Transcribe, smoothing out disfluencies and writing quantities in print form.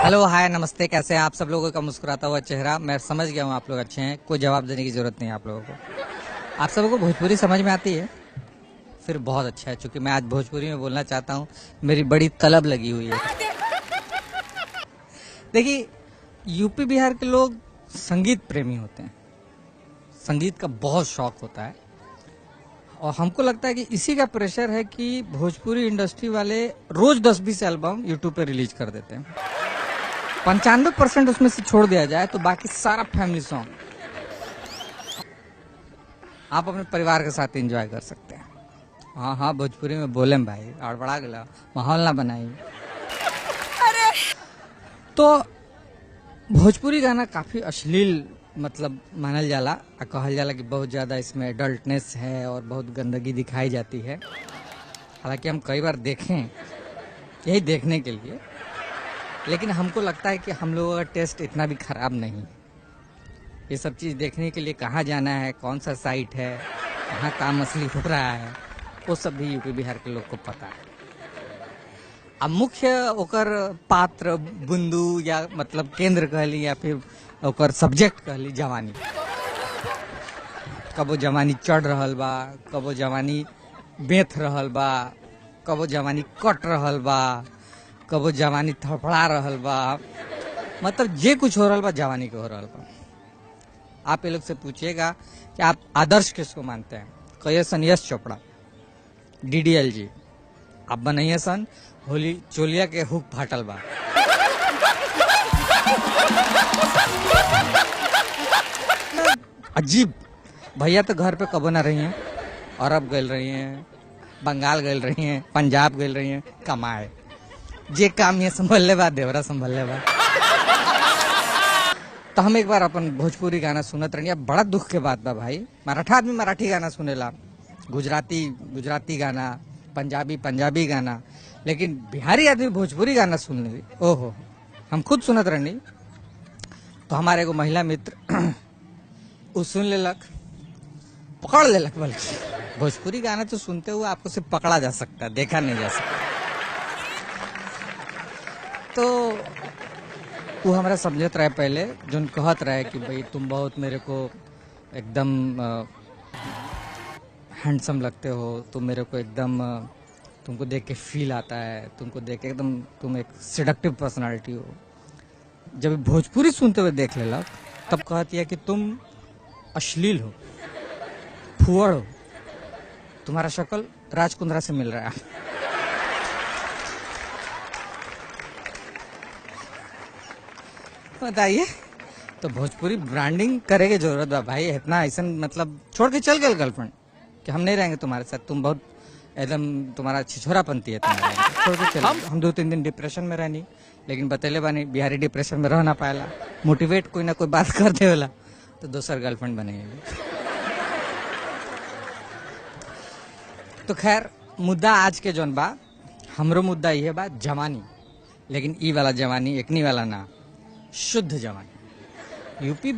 Hello hi नमस्ते, कैसे हैं आप सब लोगों का मुस्कुराता हुआ चेहरा। मैं समझ गया हूँ आप लोग अच्छे हैं, कोई जवाब देने की जरूरत नहीं है आप लोगों को। आप सबों को भोजपुरी समझ में आती है, फिर बहुत अच्छा है, क्योंकि मैं आज भोजपुरी में बोलना चाहता हूँ। मेरी बड़ी तलब लगी हुई है। देखिए, यूपी बिहार के लोग संगीत प्रेमी होते हैं, संगीत का बहुत शौक होता है, और हमको लगता है कि इसी का प्रेशर है कि भोजपुरी इंडस्ट्री वाले रोज 10-20 एल्बम यूट्यूब पे रिलीज कर देते हैं। 95% उसमें से छोड़ दिया जाए तो बाकी सारा फैमिली सॉन्ग आप अपने परिवार के साथ एंजॉय कर सकते हैं। हाँ हाँ, भोजपुरी में बोले भाई, आड़बड़ा गला माहौल ना बनाई। तो भोजपुरी गाना काफी अश्लील मतलब मानल जाला, कहल जाला कि बहुत ज्यादा इसमें एडल्टनेस है और बहुत गंदगी दिखाई जाती है। हालांकि हम कई बार देखें यही देखने के लिए, लेकिन हमको लगता है कि हम लोगों का टेस्ट इतना भी खराब नहीं। ये सब चीज़ देखने के लिए कहाँ जाना है, कौन सा साइट है, कहाँ काम असली हो रहा है, वो सब भी यूपी बिहार के लोग को पता है। अब मुख्य ओकर पात्र बिंदु या मतलब केंद्र कहली या फिर ओकर सब्जेक्ट कहली जवानी। कबो जवानी चढ़ रहल बा, कबो जवानी बेथ रहल बा, कबो जवानी कट रहल बा, कबो जवानी थड़फड़ा रहल बा। मतलब जे कुछ हो रहल बा जवानी के हो रहल बा। आप ये लोग से पूछिएगा कि आप आदर्श किसको मानते हैं। कहिए सन यश चोपड़ा, डीडीएलजी। आप बनाइए सन होली चोलिया के हुक फाटल बा। अजीब भैया तो घर पे कबो ना रही हैं, अरब गल रही हैं, बंगाल गल रही हैं, पंजाब गल रही हैं कमाए। जे काम ये संभल ले बा, देवरा संभल ले बा। तो हम एक बार अपन भोजपुरी गाना सुनत रही। बड़ा दुख के बात बा भाई, मराठा आदमी मराठी गाना सुनेला, गुजराती गुजराती गाना, पंजाबी पंजाबी गाना, लेकिन बिहारी आदमी भोजपुरी गाना सुन ले। ओहो, हम खुद सुनत रहनी तो हमारे एगो महिला मित्र उ सुन लेलक, पकड़ लेलक। बल्कि भोजपुरी गाना तो सुनते हुए आपको सिर्फ पकड़ा जा सकता है, देखा नहीं जा सकता। तो वो हमारा समझत रहे पहले, जो कहत रहे कि भाई तुम बहुत मेरे को एकदम हैंडसम लगते हो, तुम मेरे को एकदम तुमको देख के फील आता है, तुमको देख के एकदम तुम एक सेडक्टिव पर्सनालिटी हो। जब भोजपुरी सुनते हुए देख लेला तब कहती है कि तुम अश्लील हो, फुअड़ हो, तुम्हारा शक्ल राजकुंद्रा से मिल रहा है। बताइए, तो भोजपुरी ब्रांडिंग करे की जरूरत है भाई। इतना ऐसा मतलब छोड़ के चल गए गर्लफ्रेंड कि हम नहीं रहेंगे तुम्हारे साथ, तुम बहुत एकदम तुम्हारा छिछोरापंती है तुम्हारे, छोड़ के चल। हम 2-3 दिन डिप्रेशन में रहनी, लेकिन बतेले बानी बिहारी डिप्रेशन में रह ना पाएला, मोटिवेट कोई ना कोई बात कर देला तो दूसर गर्लफ्रेंड बनेगी। तो खैर, मुद्दा आज के जौन बा, हमरो मुद्दा ये बा जवानी, लेकिन ई वाला जवानी एकनी वाला ना, शुद्ध जवानी। यूपी